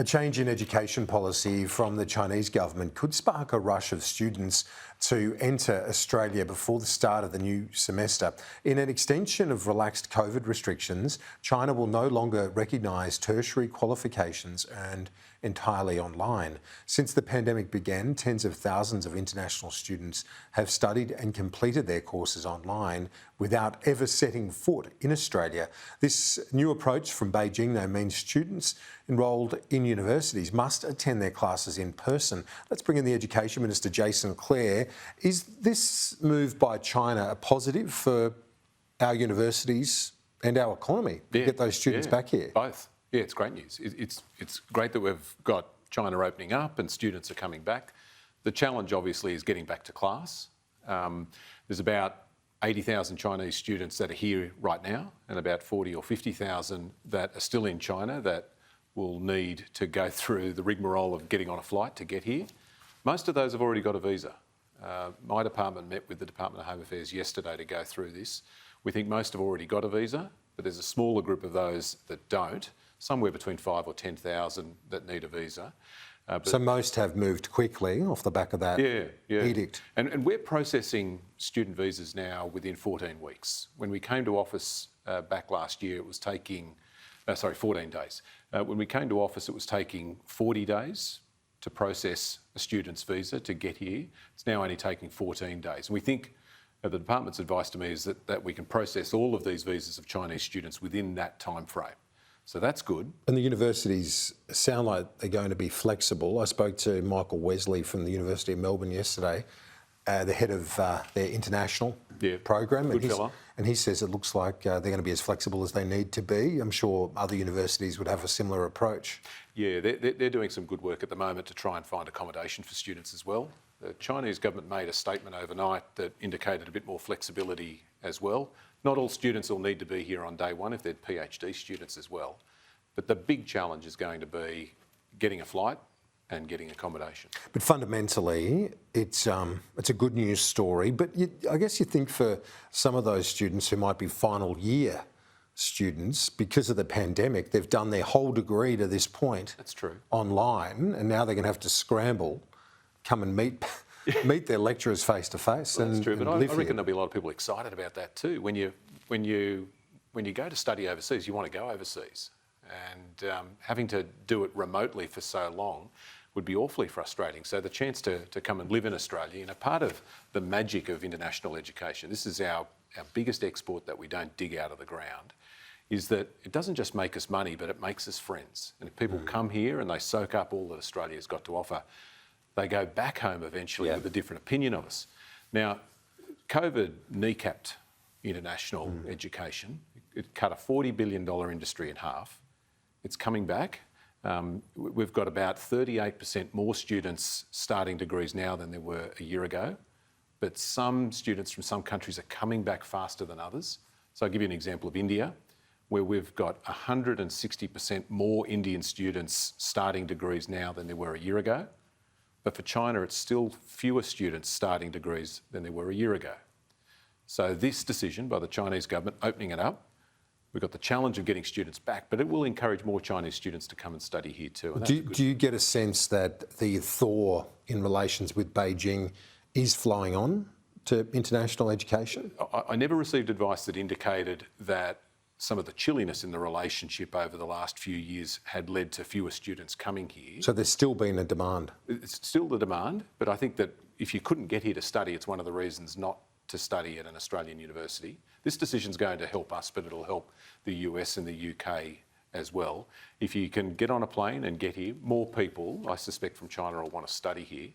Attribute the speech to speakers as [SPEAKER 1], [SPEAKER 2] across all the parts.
[SPEAKER 1] A change in education policy from the Chinese government could spark a rush of students to enter Australia before the start of the new semester. In an extension of relaxed COVID restrictions, China will no longer recognise tertiary qualifications earned entirely online. Since the pandemic began, tens of thousands of international students have studied and completed their courses online without ever setting foot in Australia. This new approach from Beijing, though, means students enrolled in universities must attend their classes in person. Let's bring in the Education Minister Jason Clare. Is this move by China a positive for our universities and our economy to get those students back here?
[SPEAKER 2] Both. Yeah, it's great news. It's great that we've got China opening up and students are coming back. The challenge, obviously, is getting back to class. There's about 80,000 Chinese students that are here right now and about 40 or 50,000 that are still in China that will need to go through the rigmarole of getting on a flight to get here. Most of those have already got a visa. My department met with the Department of Home Affairs yesterday to go through this. We think most have already got a visa, but there's a smaller group of those that don't, somewhere between 5 or 10,000 that need a visa.
[SPEAKER 1] So most have moved quickly off the back of that edict.
[SPEAKER 2] And we're processing student visas now within 14 weeks. When we came to office back last year, it was taking, 14 days. When we came to office, it was taking 40 days to process a student's visa to get here. It's now only taking 14 days. And we think, the department's advice to me is that we can process all of these visas of Chinese students within that time frame. So that's good.
[SPEAKER 1] And the universities sound like they're going to be flexible. I spoke to Michael Wesley from the University of Melbourne yesterday, the head of their international program.
[SPEAKER 2] Good fella.
[SPEAKER 1] And he says it looks like they're going to be as flexible as they need to be. I'm sure other universities would have a similar approach.
[SPEAKER 2] Yeah, they're doing some good work at the moment to try and find accommodation for students as well. The Chinese government made a statement overnight that indicated a bit more flexibility as well. Not all students will need to be here on day one if they're PhD students as well. But the big challenge is going to be getting a flight and getting accommodation.
[SPEAKER 1] But fundamentally, it's a good news story. But I guess you think for some of those students who might be final year students, because of the pandemic, they've done their whole degree to this point.
[SPEAKER 2] That's true.
[SPEAKER 1] Online, and now they're going to have to scramble, come and meet their lecturers face to face.
[SPEAKER 2] That's true, but I reckon there'll be a lot of people excited about that too. When you go to study overseas, you want to go overseas, and having to do it remotely for so long would be awfully frustrating. So the chance to come and live in Australia, part of the magic of international education, this is our biggest export that we don't dig out of the ground, is that it doesn't just make us money, but it makes us friends. And if people come here and they soak up all that Australia's got to offer, they go back home eventually with a different opinion of us. Now, COVID kneecapped international education. It cut a $40 billion industry in half. It's coming back. We've got about 38% more students starting degrees now than there were a year ago, but some students from some countries are coming back faster than others. So I'll give you an example of India, where we've got 160% more Indian students starting degrees now than there were a year ago. But for China, it's still fewer students starting degrees than there were a year ago. So this decision by the Chinese government, opening it up, we've got the challenge of getting students back, but it will encourage more Chinese students to come and study here too. And
[SPEAKER 1] do you get a sense that the thaw in relations with Beijing is flowing on to international education?
[SPEAKER 2] I never received advice that indicated that some of the chilliness in the relationship over the last few years had led to fewer students coming here.
[SPEAKER 1] So there's still been a demand?
[SPEAKER 2] It's still the demand, but I think that if you couldn't get here to study, it's one of the reasons not to study at an Australian university. This decision's going to help us, but it'll help the US and the UK as well. If you can get on a plane and get here, more people, I suspect, from China will want to study here.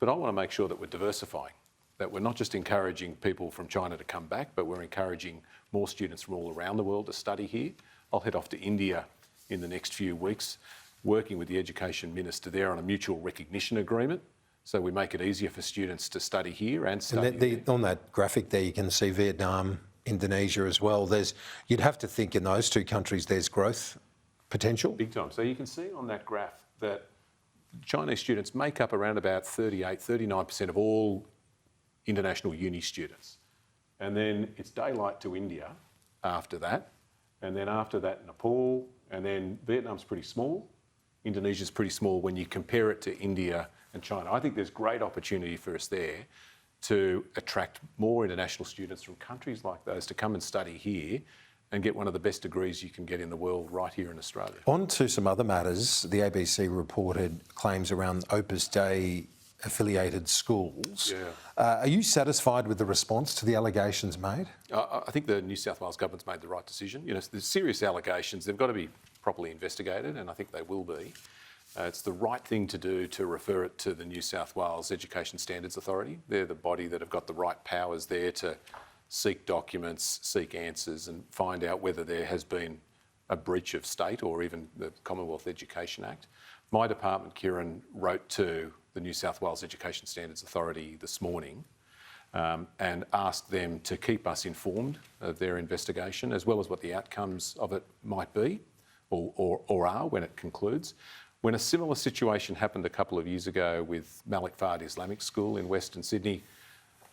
[SPEAKER 2] But I want to make sure that we're diversifying, that we're not just encouraging people from China to come back, but we're encouraging more students from all around the world to study here. I'll head off to India in the next few weeks, working with the Education Minister there on a mutual recognition agreement, so we make it easier for students to study here and study there.
[SPEAKER 1] On that graphic there, you can see Vietnam, Indonesia as well. You'd have to think in those two countries there's growth potential.
[SPEAKER 2] Big time. So you can see on that graph that Chinese students make up around about 39% of all international uni students. And then it's daylight to India after that. And then after that, Nepal. And then Vietnam's pretty small. Indonesia's pretty small when you compare it to India and China. I think there's great opportunity for us there to attract more international students from countries like those to come and study here and get one of the best degrees you can get in the world right here in Australia.
[SPEAKER 1] On to some other matters. The ABC reported claims around Opus Dei affiliated schools. Are you satisfied with the response to the allegations made?
[SPEAKER 2] I think the New South Wales government's made the right decision. You know, there's serious allegations. They've got to be properly investigated, and I think they will be. It's the right thing to do to refer it to the New South Wales Education Standards Authority. They're the body that have got the right powers there to seek documents, seek answers, and find out whether there has been a breach of state or even the Commonwealth Education Act. My department, Kieran, wrote to the New South Wales Education Standards Authority this morning and asked them to keep us informed of their investigation, as well as what the outcomes of it might be or are when it concludes. When a similar situation happened a couple of years ago with Malik Fard Islamic School in Western Sydney,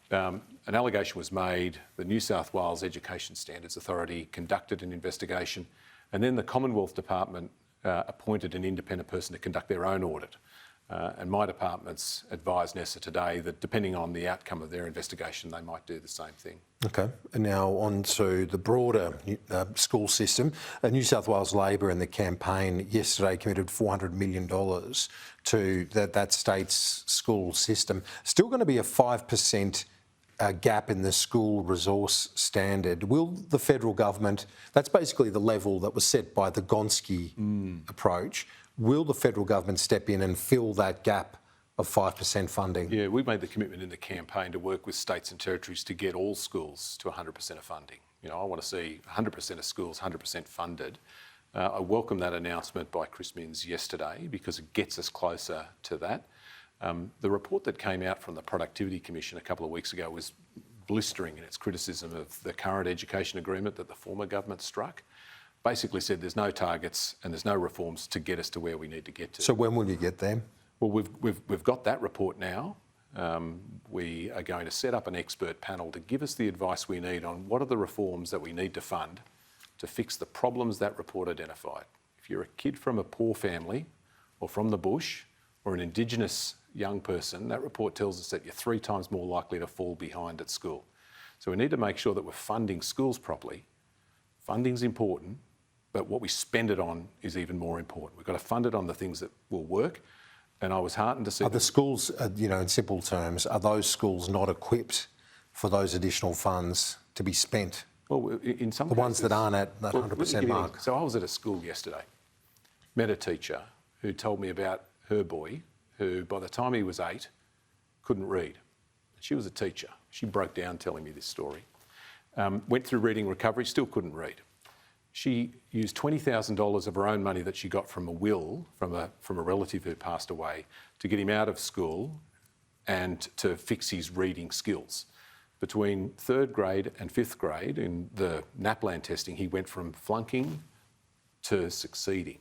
[SPEAKER 2] an allegation was made, the New South Wales Education Standards Authority conducted an investigation, and then the Commonwealth Department appointed an independent person to conduct their own audit. And my department's advised Nessa today that depending on the outcome of their investigation, they might do the same thing. Okay,
[SPEAKER 1] and now on to the broader school system. New South Wales Labor in the campaign yesterday committed $400 million to that state's school system. Still going to be a 5% gap in the school resource standard. Will the federal government, that's basically the level that was set by the Gonski approach, will the federal government step in and fill that gap of 5% funding?
[SPEAKER 2] Yeah, we made the commitment in the campaign to work with states and territories to get all schools to 100% of funding. You know, I want to see 100% of schools 100% funded. I welcome that announcement by Chris Minns yesterday because it gets us closer to that. The report that came out from the Productivity Commission a couple of weeks ago was blistering in its criticism of the current education agreement that the former government struck. Basically said there's no targets and there's no reforms to get us to where we need to get to.
[SPEAKER 1] So when will you get them?
[SPEAKER 2] Well, we've got that report now. We are going to set up an expert panel to give us the advice we need on what are the reforms that we need to fund to fix the problems that report identified. If you're a kid from a poor family or from the bush or an Indigenous young person, that report tells us that you're 3 times more likely to fall behind at school. So we need to make sure that we're funding schools properly. Funding's important, but what we spend it on is even more important. We've got to fund it on the things that will work. And I was heartened to see...
[SPEAKER 1] Are the schools, you know, in simple terms, are those schools not equipped for those additional funds to be spent?
[SPEAKER 2] Well, in some
[SPEAKER 1] cases... The ones that aren't at that 100% mark.
[SPEAKER 2] So I was at a school yesterday, met a teacher who told me about her boy who, by the time he was 8, couldn't read. She was a teacher. She broke down telling me this story. Went through reading recovery, still couldn't read. She used $20,000 of her own money that she got from a will from a relative who passed away to get him out of school and to fix his reading skills. Between 3rd grade and 5th grade in the NAPLAN testing, he went from flunking to succeeding.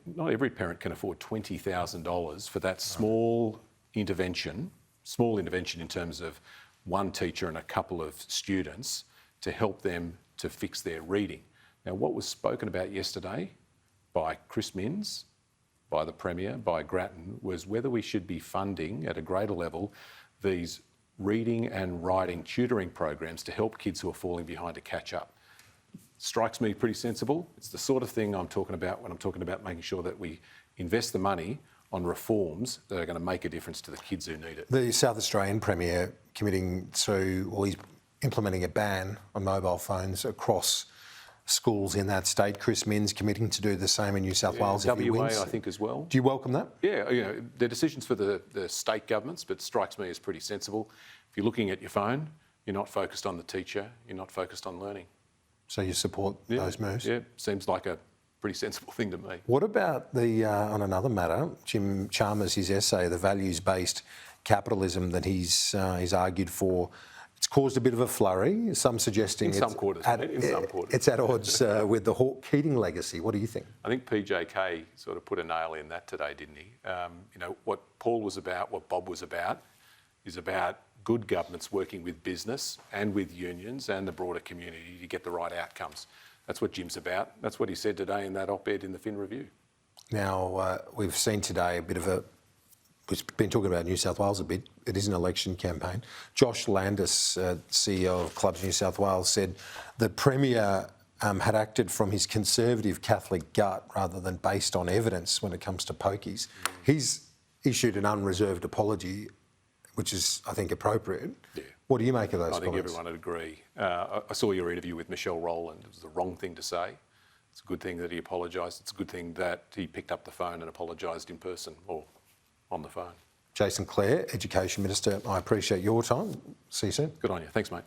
[SPEAKER 2] Not every parent can afford $20,000 for that small intervention in terms of one teacher and a couple of students to help them to fix their reading. Now, what was spoken about yesterday by Chris Minns, by the Premier, by Grattan, was whether we should be funding at a greater level these reading and writing tutoring programs to help kids who are falling behind to catch up. Strikes me pretty sensible. It's the sort of thing I'm talking about when I'm talking about making sure that we invest the money on reforms that are going to make a difference to the kids who need it.
[SPEAKER 1] The South Australian Premier committing to, or he's implementing a ban on mobile phones across schools in that state. Chris Minns committing to do the same in New South Wales if he wins.
[SPEAKER 2] WA, I think, as well.
[SPEAKER 1] Do you welcome that?
[SPEAKER 2] Yeah, you know, they're decisions for the state governments, but it strikes me as pretty sensible. If you're looking at your phone, you're not focused on the teacher, you're not focused on learning.
[SPEAKER 1] So you support those moves?
[SPEAKER 2] Yeah, seems like a pretty sensible thing to me.
[SPEAKER 1] What about the, on another matter, Jim Chalmers, his essay, the values-based capitalism that he's argued for? It's caused a bit of a flurry, some suggesting
[SPEAKER 2] in some quarters.
[SPEAKER 1] It's at odds with the Hawke-Keating legacy. What do you think?
[SPEAKER 2] I think PJK sort of put a nail in that today, didn't he? You know, what Paul was about, what Bob was about, is about good governments working with business and with unions and the broader community to get the right outcomes. That's what Jim's about. That's what he said today in that op-ed in the Fin Review.
[SPEAKER 1] Now, we've seen today a bit of a... We've been talking about New South Wales a bit. It is an election campaign. Josh Landis, CEO of Clubs New South Wales, said the Premier had acted from his conservative Catholic gut rather than based on evidence when it comes to pokies. He's issued an unreserved apology, which is, I think, appropriate.
[SPEAKER 2] Yeah.
[SPEAKER 1] What do you make of those
[SPEAKER 2] I think
[SPEAKER 1] comments?
[SPEAKER 2] everyone would agree. I saw your interview with Michelle Rowland. It was the wrong thing to say. It's a good thing that he apologised. It's a good thing that he picked up the phone and apologised in person or on the phone.
[SPEAKER 1] Jason Clare, Education Minister, I appreciate your time. See you soon.
[SPEAKER 2] Good on you. Thanks, mate.